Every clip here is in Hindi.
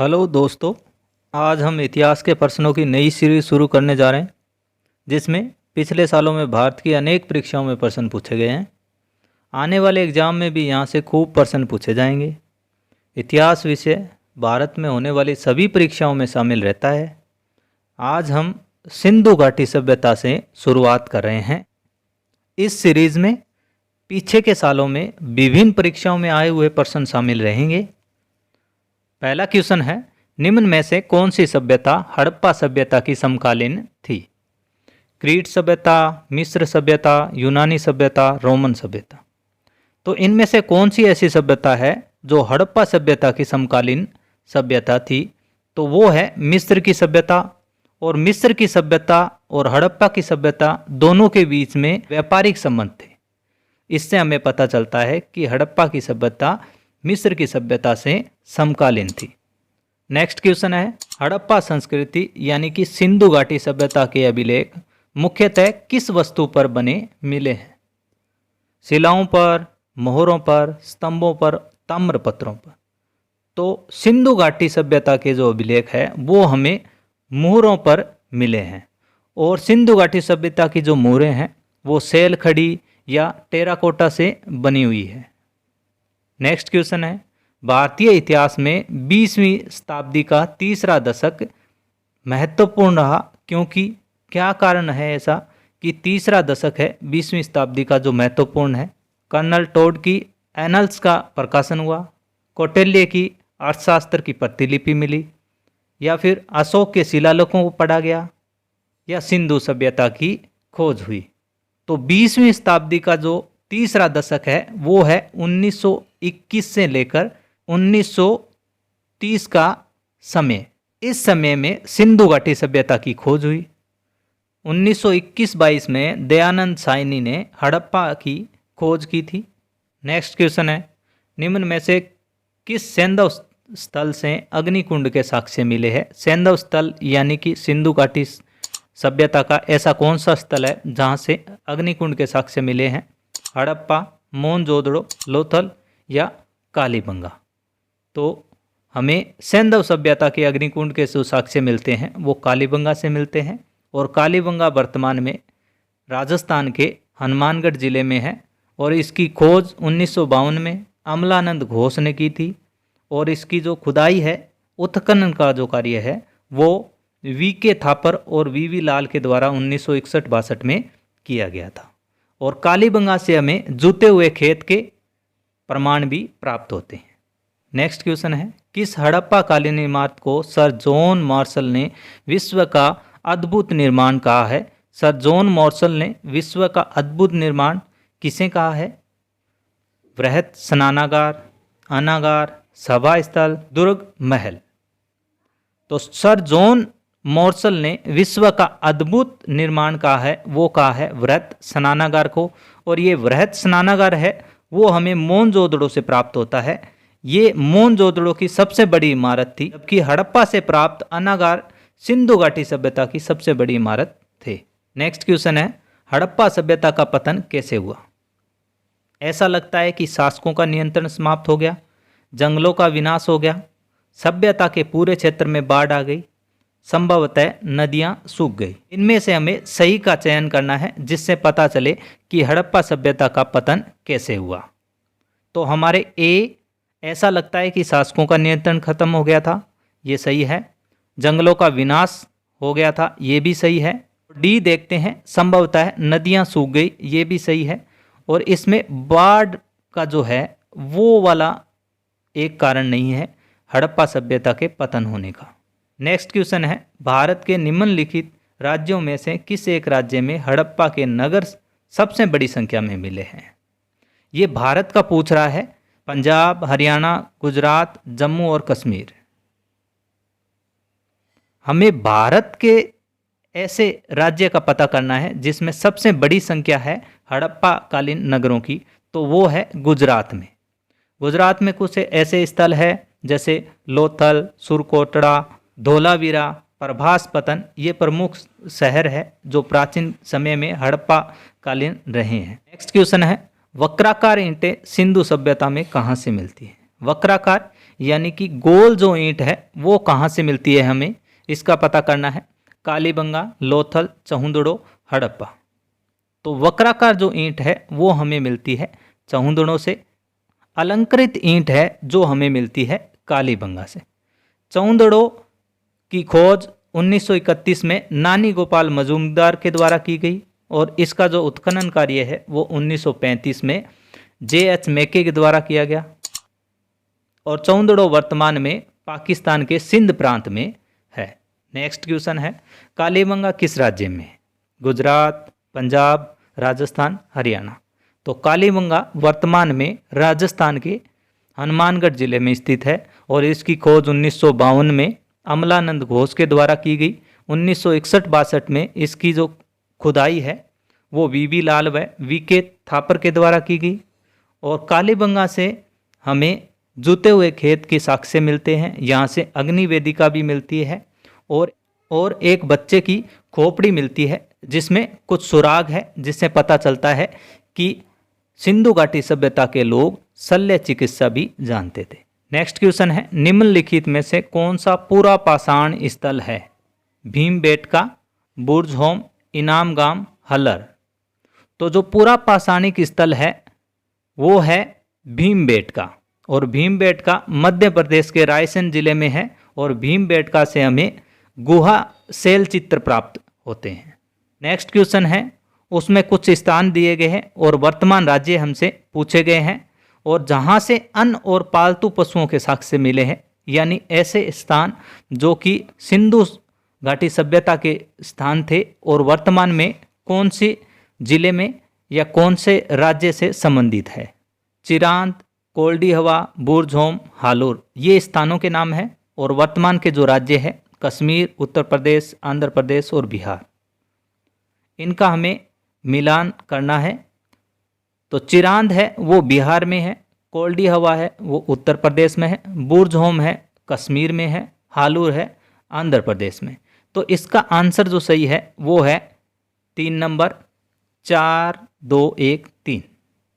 हेलो दोस्तों। आज हम इतिहास के प्रश्नों की नई सीरीज शुरू करने जा रहे हैं, जिसमें पिछले सालों में भारत की अनेक परीक्षाओं में प्रश्न पूछे गए हैं। आने वाले एग्जाम में भी यहाँ से खूब प्रश्न पूछे जाएंगे। इतिहास विषय भारत में होने वाली सभी परीक्षाओं में शामिल रहता है। आज हम सिंधु घाटी सभ्यता से शुरुआत कर रहे हैं। इस सीरीज में पीछे के सालों में विभिन्न परीक्षाओं में आए हुए प्रश्न शामिल रहेंगे। पहला क्वेश्चन है, निम्न में से कौन सी सभ्यता हड़प्पा सभ्यता की समकालीन थी? क्रीट सभ्यता, मिस्र सभ्यता, यूनानी सभ्यता, रोमन सभ्यता। तो इनमें से कौन सी ऐसी सभ्यता है जो हड़प्पा सभ्यता की समकालीन सभ्यता थी? तो वो है मिस्र की सभ्यता। और मिस्र की सभ्यता और हड़प्पा की सभ्यता दोनों के बीच में व्यापारिक संबंध थे। इससे हमें पता चलता है कि हड़प्पा की सभ्यता मिस्र की सभ्यता से समकालीन थी। नेक्स्ट क्वेश्चन है, हड़प्पा संस्कृति यानी कि सिंधु घाटी सभ्यता के अभिलेख मुख्यतः किस वस्तु पर बने मिले हैं? शिलाओं पर, मोहरों पर, स्तंभों पर, ताम्रपत्रों पर। तो सिंधु घाटी सभ्यता के जो अभिलेख है वो हमें मोहरों पर मिले हैं। और सिंधु घाटी सभ्यता की जो मोहरें हैं वो सेल खड़ी या टेराकोटा से बनी हुई है। नेक्स्ट क्वेश्चन है, भारतीय इतिहास में 20वीं शताब्दी का तीसरा दशक महत्वपूर्ण रहा, क्योंकि क्या कारण है ऐसा कि तीसरा दशक है 20वीं शताब्दी का जो महत्वपूर्ण है? कर्नल टोड की एनल्स का प्रकाशन हुआ, कौटिल्य की अर्थशास्त्र की प्रतिलिपि मिली, या फिर अशोक के शिलालेखों को पढ़ा गया, या सिंधु सभ्यता की खोज हुई। तो 20वीं शताब्दी का जो तीसरा दशक है वो है 1921 से लेकर 1930 का समय। इस समय में सिंधु घाटी सभ्यता की खोज हुई। 1921-22 में दयानंद सायनी ने हड़प्पा की खोज की थी। नेक्स्ट क्वेश्चन है, निम्न में से किस सैंधव स्थल से अग्निकुंड के साक्ष्य मिले हैं? सैंधव स्थल यानी कि सिंधु घाटी सभ्यता का ऐसा कौन सा स्थल है जहाँ से अग्निकुंड के साक्ष्य मिले हैं? हड़प्पा, मोहनजोदड़ो, लोथल या कालीबंगा। तो हमें सैंधव सभ्यता के अग्निकुंड के जो साक्ष्य मिलते हैं वो कालीबंगा से मिलते हैं। और कालीबंगा वर्तमान में राजस्थान के हनुमानगढ़ जिले में है। और इसकी खोज 1952 में अमलानंद घोष ने की थी। और इसकी जो खुदाई है, उत्खनन का जो कार्य है वो वी.के. थापर और वी.वी. लाल के द्वारा 1961-62 में किया गया था। और कालीबंगा से हमें जूते हुए खेत के प्रमाण भी प्राप्त होते हैं। नेक्स्ट क्वेश्चन है, किस हड़प्पा कालीन इमारत को सर जॉन मार्शल ने विश्व का अद्भुत निर्माण कहा है? सर जॉन मार्शल ने विश्व का अद्भुत निर्माण किसे कहा है? बृहत स्नानागार, अनागार, सभा स्थल, दुर्ग, महल। तो सर जॉन मार्शल ने विश्व का अद्भुत निर्माण कहा है, वो कहा है बृहत स्नानागार को। और ये बृहत स्नानागार है वो हमें मोहनजोदड़ो से प्राप्त होता है। ये मोहनजोदड़ो की सबसे बड़ी इमारत थी, जबकि हड़प्पा से प्राप्त अनागार सिंधु घाटी सभ्यता की सबसे बड़ी इमारत थे। नेक्स्ट क्वेश्चन है, हड़प्पा सभ्यता का पतन कैसे हुआ? ऐसा लगता है कि शासकों का नियंत्रण समाप्त हो गया, जंगलों का विनाश हो गया, सभ्यता के पूरे क्षेत्र में बाढ़ आ गई, संभवतः नदियां सूख गई। इनमें से हमें सही का चयन करना है जिससे पता चले कि हड़प्पा सभ्यता का पतन कैसे हुआ। तो हमारे ए, ऐसा लगता है कि शासकों का नियंत्रण खत्म हो गया था, ये सही है। जंगलों का विनाश हो गया था, ये भी सही है। डी देखते हैं, संभवतः नदियां सूख गई, ये भी सही है। और इसमें बाढ़ का जो है वो वाला एक कारण नहीं है हड़प्पा सभ्यता के पतन होने का। नेक्स्ट क्वेश्चन है, भारत के निम्नलिखित राज्यों में से किस एक राज्य में हड़प्पा के नगर सबसे बड़ी संख्या में मिले हैं? ये भारत का पूछ रहा है। पंजाब, हरियाणा, गुजरात, जम्मू और कश्मीर। हमें भारत के ऐसे राज्य का पता करना है जिसमें सबसे बड़ी संख्या है हड़प्पा कालीन नगरों की, तो वो है गुजरात में। गुजरात में कुछ ऐसे स्थल है जैसे लोथल, सुरकोटड़ा, धोलावीरा, प्रभासपतन, ये प्रमुख शहर है जो प्राचीन समय में हड़प्पा कालीन रहे हैं। नेक्स्ट क्वेश्चन है, वक्राकार ईंटें सिंधु सभ्यता में कहाँ से मिलती हैं? वक्राकार यानी कि गोल जो ईंट है वो कहाँ से मिलती है, हमें इसका पता करना है। कालीबंगा, लोथल, चहुंदड़ो, हड़प्पा। तो वक्राकार जो ईंट है वो हमें मिलती है चहुंदड़ों से। अलंकृत ईंट है जो हमें मिलती है कालीबंगा से। चहुंदड़ो की खोज 1931 में नानी गोपाल मजूमदार के द्वारा की गई और इसका जो उत्खनन कार्य है वो 1935 में J.H. मैके के द्वारा किया गया। और चौंदड़ो वर्तमान में पाकिस्तान के सिंध प्रांत में है। नेक्स्ट क्वेश्चन है, कालीबंगा किस राज्य में है? गुजरात, पंजाब, राजस्थान, हरियाणा। तो कालीबंगा वर्तमान में राजस्थान के हनुमानगढ़ जिले में स्थित है और इसकी खोज 1952 में अमलानंद घोष के द्वारा की गई। 1961-62 में इसकी जो खुदाई है वो वीबी लाल व वीके थापर के द्वारा की गई। और कालीबंगा से हमें जूते हुए खेत के साक्ष्य मिलते हैं, यहाँ से अग्नि वेदिका भी मिलती है और एक बच्चे की खोपड़ी मिलती है जिसमें कुछ सुराग है, जिससे पता चलता है कि सिंधु घाटी सभ्यता के लोग शल्य चिकित्सा भी जानते थे। नेक्स्ट क्वेश्चन है, निम्नलिखित में से कौन सा पूरा पाषाण स्थल है? भीमबेटका, बुर्जहोम, इनामगाम, हलर। तो जो पूरा पाषाणिक स्थल है वो है भीमबेटका और भीमबेटका मध्य प्रदेश के रायसेन जिले में है और भीमबेटका से हमें गुहा शैल चित्र प्राप्त होते हैं। नेक्स्ट क्वेश्चन है, उसमें कुछ स्थान दिए गए हैं और वर्तमान राज्य हमसे पूछे गए हैं और जहाँ से अन्न और पालतू पशुओं के साक्ष्य मिले हैं, यानी ऐसे स्थान जो कि सिंधु घाटी सभ्यता के स्थान थे और वर्तमान में कौन सी जिले में या कौन से राज्य से संबंधित है। चिरांद, कोल्डी हवा, बुर्जहोम, हालोर, ये स्थानों के नाम हैं और वर्तमान के जो राज्य है कश्मीर, उत्तर प्रदेश, आंध्र प्रदेश और बिहार, इनका हमें मिलान करना है। तो चिरांद है वो बिहार में है, कोल्डी हवा है वो उत्तर प्रदेश में है, बुर्जहोम है कश्मीर में है, हालूर है आंध्र प्रदेश में। तो इसका आंसर जो सही है वो है 3 नंबर, 4, 2, 1, 3।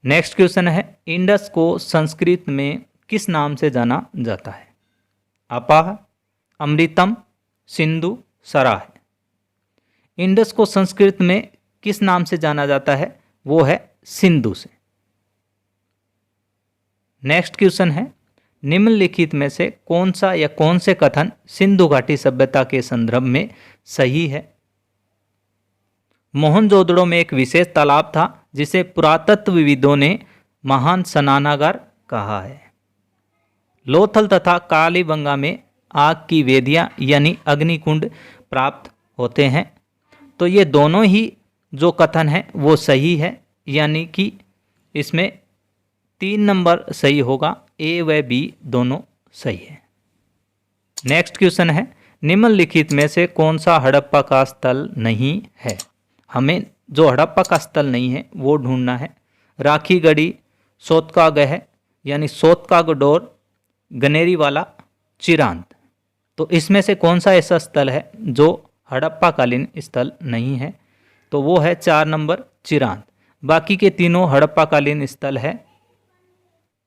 नेक्स्ट क्वेश्चन है, इंडस को संस्कृत में किस नाम से जाना जाता है? अपाह, अमृतम, सिंधु, सराह। इंडस को संस्कृत में किस नाम से जाना जाता है? वो है सिंधु से। नेक्स्ट क्वेश्चन है, निम्नलिखित में से कौन सा या कौन से कथन सिंधु घाटी सभ्यता के संदर्भ में सही है? मोहनजोदड़ो में एक विशेष तालाब था जिसे पुरातत्वविदों ने महान स्नानागार कहा है। लोथल तथा कालीबंगा में आग की वेदियां यानी अग्निकुंड प्राप्त होते हैं। तो ये दोनों ही जो कथन है वो सही है, यानी कि इसमें 3 नंबर सही होगा, ए व बी दोनों सही है। नेक्स्ट क्वेश्चन है, निम्नलिखित में से कौन सा हड़प्पा का स्थल नहीं है? हमें जो हड़प्पा का स्थल नहीं है वो ढूंढना है। राखी गढ़ी, सोतकागह यानी सोतकागडोर, गनेरी वाला, चिरांद। तो इसमें से कौन सा ऐसा स्थल है जो हड़प्पा कालीन स्थल नहीं है? तो वो है 4 नंबर, चिरांद। बाकी के तीनों हड़प्पा कालीन स्थल है।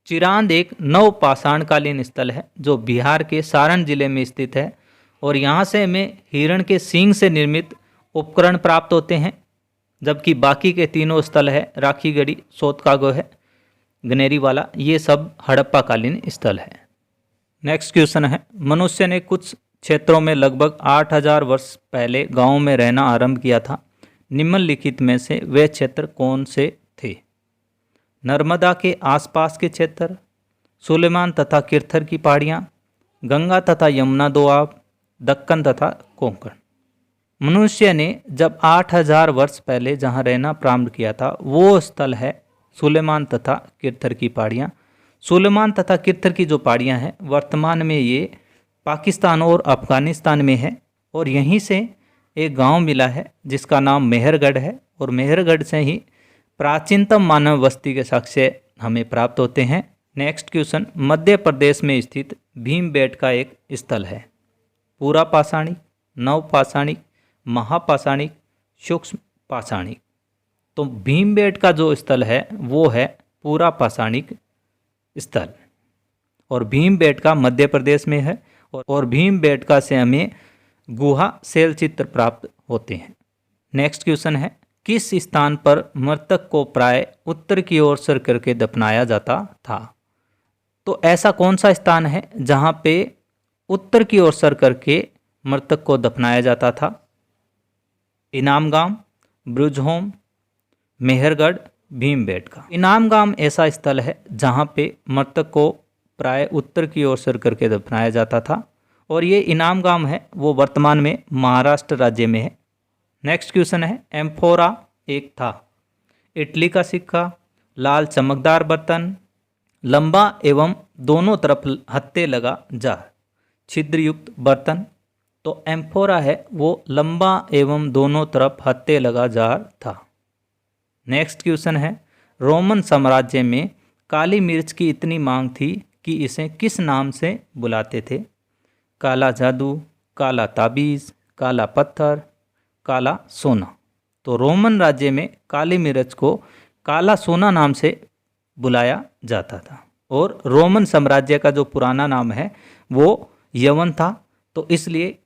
चिरांद एक नवपाषाणकालीन स्थल है जो बिहार के सारण जिले में स्थित है और यहाँ से हमें हिरण के सींग से निर्मित उपकरण प्राप्त होते हैं, जबकि बाकी के तीनों स्थल है राखीगढ़ी, सोतकागो है, गनेरी वाला, ये सब हड़प्पा कालीन स्थल है। नेक्स्ट क्वेश्चन है, मनुष्य ने कुछ क्षेत्रों में लगभग 8000 वर्ष पहले गांवों में रहना आरंभ किया था। निम्नलिखित में से वे क्षेत्र कौन से थे? नर्मदा के आसपास के क्षेत्र, सुलेमान तथा किरथर की पहाड़ियाँ, गंगा तथा यमुना दोआब, दक्कन तथा कोंकण। मनुष्य ने जब 8000 वर्ष पहले जहाँ रहना प्रारंभ किया था वो स्थल है सुलेमान तथा किरथर की पहाड़ियाँ। सुलेमान तथा किरथर की जो पहाड़ियाँ हैं वर्तमान में ये पाकिस्तान और अफगानिस्तान में है और यहीं से एक गांव मिला है जिसका नाम मेहरगढ़ है और मेहरगढ़ से ही प्राचीनतम मानव बस्ती के साक्ष्य हमें प्राप्त होते हैं। नेक्स्ट क्वेश्चन, मध्य प्रदेश में स्थित भीमबेटका एक स्थल है। पूरा पाषाणिक, नवपाषाणिक, महापाषाणिक, सूक्ष्म पाषाणिक। तो भीमबेटका जो स्थल है वो है पूरा पाषाणिक स्थल और भीमबेटका मध्य प्रदेश में है, और भीमबेटका से हमें गुहा शैल चित्र प्राप्त होते हैं। नेक्स्ट क्वेश्चन है, किस स्थान पर मृतक को प्राय उत्तर की ओर सर करके दफनाया जाता था? तो ऐसा कौन सा स्थान है जहाँ पे उत्तर की ओर सर करके मृतक को दफनाया जाता था? इनामगाम, ब्रुजहोम, मेहरगढ़, भीमबेटका। इनामगाम ऐसा स्थल है जहाँ पे मृतक को प्राय उत्तर की ओर सर करके दफनाया जाता था, और ये इनामगाम है वो वर्तमान में महाराष्ट्र राज्य में है। नेक्स्ट क्वेश्चन है, एम्फोरा एक था? इटली का सिक्का, लाल चमकदार बर्तन, लंबा एवं दोनों तरफ हत्थे लगा जार, छिद्रयुक्त बर्तन। तो एम्फोरा है वो लंबा एवं दोनों तरफ हत्थे लगा जार था। नेक्स्ट क्वेश्चन है, रोमन साम्राज्य में काली मिर्च की इतनी मांग थी कि इसे किस नाम से बुलाते थे? काला जादू, काला ताबीज़, काला पत्थर, काला सोना। तो रोमन राज्य में काली मिर्च को काला सोना नाम से बुलाया जाता था, और रोमन साम्राज्य का जो पुराना नाम है वो यवन था, तो इसलिए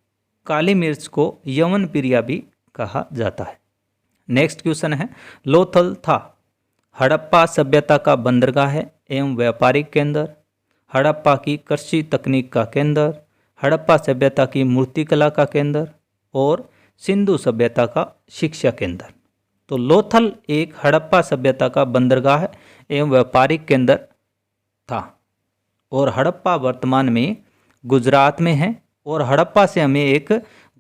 काली मिर्च को यवन प्रिया भी कहा जाता है। नेक्स्ट क्वेश्चन है, लोथल था? हड़प्पा सभ्यता का बंदरगाह है एवं व्यापारिक केंद्र, हड़प्पा की कृषि तकनीक का केंद्र, हड़प्पा सभ्यता की मूर्तिकला का केंद्र, और सिंधु सभ्यता का शिक्षा केंद्र। तो लोथल एक हड़प्पा सभ्यता का बंदरगाह एवं व्यापारिक केंद्र था, और हड़प्पा वर्तमान में गुजरात में है, और हड़प्पा से हमें एक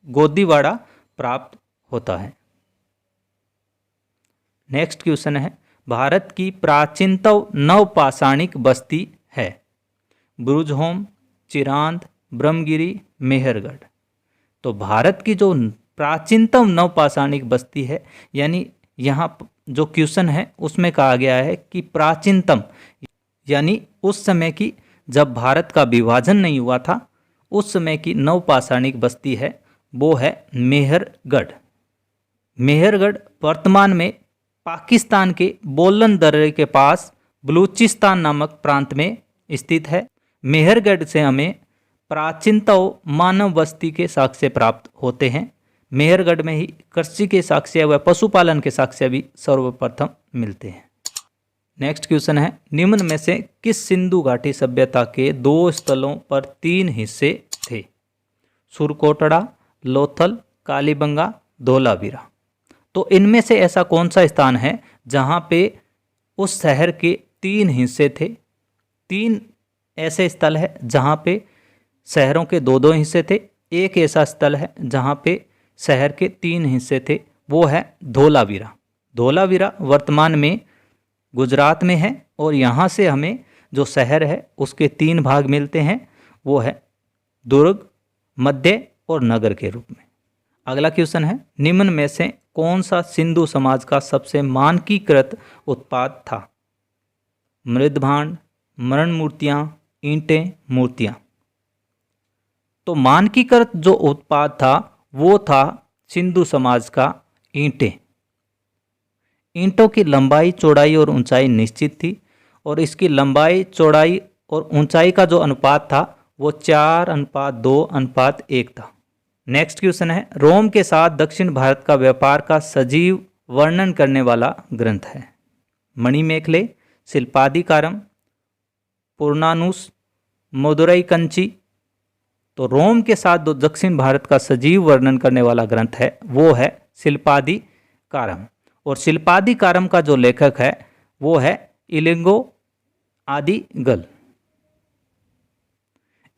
गोदीवाड़ा प्राप्त होता है। नेक्स्ट क्वेश्चन है, भारत की प्राचीनतम नवपाषाणिक बस्ती है? ब्रुजहोम, चिरांद, ब्रह्मगिरी, मेहरगढ़। तो भारत की जो प्राचीनतम नवपाषाणिक बस्ती है, यानी यहाँ जो क्वेश्चन है उसमें कहा गया है कि प्राचीनतम, यानी उस समय की जब भारत का विभाजन नहीं हुआ था उस समय की नवपाषाणिक बस्ती है वो है मेहरगढ़। मेहरगढ़ वर्तमान में पाकिस्तान के बोलन दर्रे के पास बलूचिस्तान नामक प्रांत में स्थित है। मेहरगढ़ से हमें प्राचीनतम मानव बस्ती के साक्ष्य प्राप्त होते हैं। मेहरगढ़ में ही कृषि के साक्ष्य व पशुपालन के साक्ष्य भी सर्वप्रथम मिलते हैं। नेक्स्ट क्वेश्चन है, निम्न में से किस सिंधु घाटी सभ्यता के 2 स्थलों पर 3 हिस्से थे? सुरकोटड़ा, लोथल, कालीबंगा, धोलावीरा। तो इनमें से ऐसा कौन सा स्थान है जहाँ पे उस शहर के 3 हिस्से थे? 3 ऐसे स्थल है जहाँ पे शहरों के 2-2 हिस्से थे। एक ऐसा स्थल है जहाँ पे शहर के 3 हिस्से थे, वो है धोलावीरा। धोलावीरा वर्तमान में गुजरात में है, और यहाँ से हमें जो शहर है उसके 3 भाग मिलते हैं, वो है दुर्ग, मध्य और नगर के रूप में। अगला क्वेश्चन है, निम्न में से कौन सा सिंधु समाज का सबसे मानकीकृत उत्पाद था? मृदभांड, मरण मूर्तियाँ, ईंटें, मूर्तियाँ। तो मानकीकृत जो उत्पाद था वो था सिंधु समाज का ईंटें। ईंटों की लंबाई, चौड़ाई और ऊंचाई निश्चित थी, और इसकी लंबाई, चौड़ाई और ऊंचाई का जो अनुपात था वो 4:2:1 था। नेक्स्ट क्वेश्चन है, रोम के साथ दक्षिण भारत का व्यापार का सजीव वर्णन करने वाला ग्रंथ है? मणिमेखले, शिल्पादिकारम, पुरानानुस, मदुरई कंची। तो रोम के साथ जो दक्षिण भारत का सजीव वर्णन करने वाला ग्रंथ है वो है शिल्पादिकारम, और शिल्पादिकारम का जो लेखक है वो है इलिंगो आदिगल।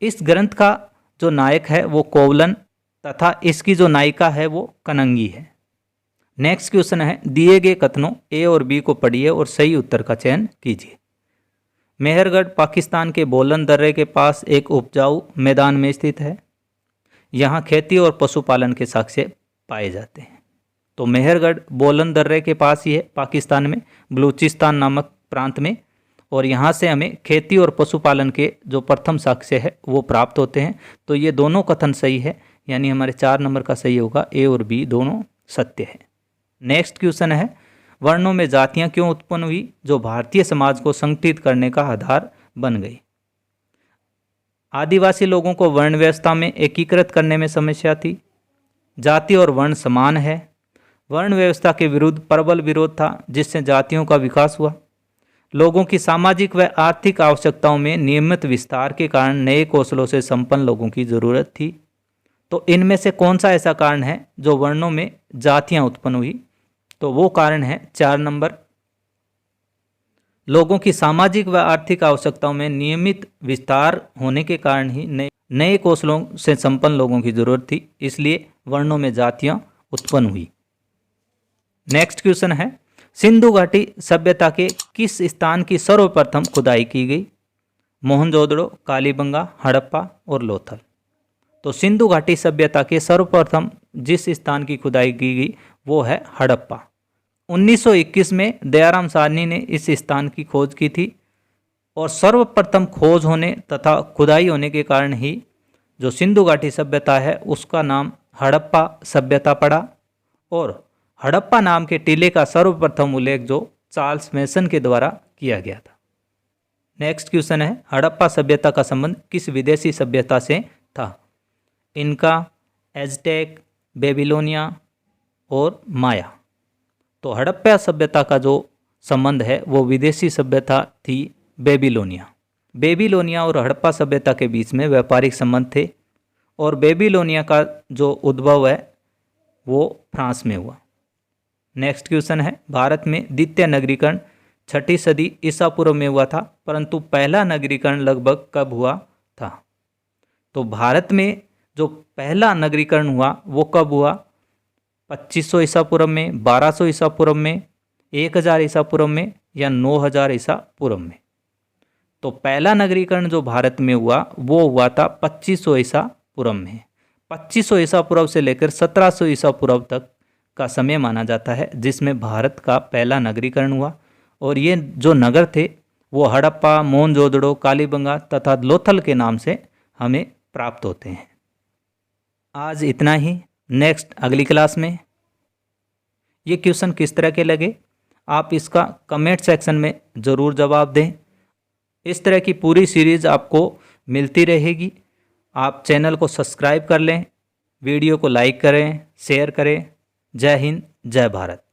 इस ग्रंथ का जो नायक है वो कोवलन तथा इसकी जो नायिका है वो कनंगी है। नेक्स्ट क्वेश्चन है, दिए गए कथनों ए और बी को पढ़िए और सही उत्तर का चयन कीजिए। मेहरगढ़ पाकिस्तान के बोलन दर्रे के पास एक उपजाऊ मैदान में स्थित है। यहाँ खेती और पशुपालन के साक्ष्य पाए जाते हैं। तो मेहरगढ़ बोलन दर्रे के पास ही है, पाकिस्तान में बलूचिस्तान नामक प्रांत में, और यहाँ से हमें खेती और पशुपालन के जो प्रथम साक्ष्य है वो प्राप्त होते हैं। तो ये दोनों कथन सही है, यानी हमारे 4 नंबर का सही होगा, ए और बी दोनों सत्य है। नेक्स्ट क्वेश्चन है, वर्णों में जातियाँ क्यों उत्पन्न हुई जो भारतीय समाज को संगठित करने का आधार बन गई? आदिवासी लोगों को वर्ण व्यवस्था में एकीकृत करने में समस्या थी। जाति और वर्ण समान है। वर्ण व्यवस्था के विरुद्ध प्रबल विरोध था, जिससे जातियों का विकास हुआ। लोगों की सामाजिक व आर्थिक आवश्यकताओं में नियमित विस्तार के कारण नए कौशलों से संपन्न लोगों की जरूरत थी। तो इनमें से कौन सा ऐसा कारण है जो वर्णों में जातियां उत्पन्न हुई? तो वो कारण है 4 नंबर, लोगों की सामाजिक व आर्थिक आवश्यकताओं में नियमित विस्तार होने के कारण ही नए कौशलों से संपन्न लोगों की जरूरत थी, इसलिए वर्णों में जातियां उत्पन्न हुई। नेक्स्ट क्वेश्चन है, सिंधु घाटी सभ्यता के किस स्थान की सर्वप्रथम खुदाई की गई? मोहनजोदड़ो, कालीबंगा, हड़प्पा और लोथल। तो सिंधु घाटी सभ्यता के सर्वप्रथम जिस स्थान की खुदाई की गई वो है हड़प्पा। 1921 में दयाराम साहनी ने इस स्थान की खोज की थी और सर्वप्रथम खोज होने तथा खुदाई होने के कारण ही जो सिंधु घाटी सभ्यता है उसका नाम हड़प्पा सभ्यता पड़ा। और हड़प्पा नाम के टीले का सर्वप्रथम उल्लेख जो चार्ल्स मेसन के द्वारा किया गया था। नेक्स्ट क्वेश्चन है, हड़प्पा सभ्यता का संबंध किस विदेशी सभ्यता से था? इनका, एज़टेक, बेबीलोनिया और माया। तो हड़प्पा सभ्यता का जो संबंध है वो विदेशी सभ्यता थी बेबीलोनिया। बेबीलोनिया और हड़प्पा सभ्यता के बीच में व्यापारिक संबंध थे और बेबीलोनिया का जो उद्भव है वो फ्रांस में हुआ। नेक्स्ट क्वेश्चन है, भारत में द्वितीय नगरीकरण 6ठी सदी ईसा पूर्व में हुआ था, परंतु पहला नगरीकरण लगभग कब हुआ था? तो भारत में जो पहला नगरीकरण हुआ वो कब हुआ? 2500 ईसा पूर्व में, 1200 ईसा पूर्व में, 1000 ईसा पूर्व में या 9000 ईसा पूर्व में? तो पहला नगरीकरण जो भारत में हुआ वो हुआ था 2500 ईसा पूर्व में। 2500 ईसा पूर्व से लेकर 1700 ईसा पूर्व तक का समय माना जाता है जिसमें भारत का पहला नगरीकरण हुआ। और ये जो नगर थे वो हड़प्पा, मोहनजोदड़ो, कालीबंगा तथा लोथल के नाम से हमें प्राप्त होते हैं। आज इतना ही। नेक्स्ट अगली क्लास में ये क्वेश्चन किस तरह के लगे आप इसका कमेंट सेक्शन में ज़रूर जवाब दें। इस तरह की पूरी सीरीज़ आपको मिलती रहेगी। आप चैनल को सब्सक्राइब कर लें, वीडियो को लाइक करें, शेयर करें। जय हिंद, जय भारत।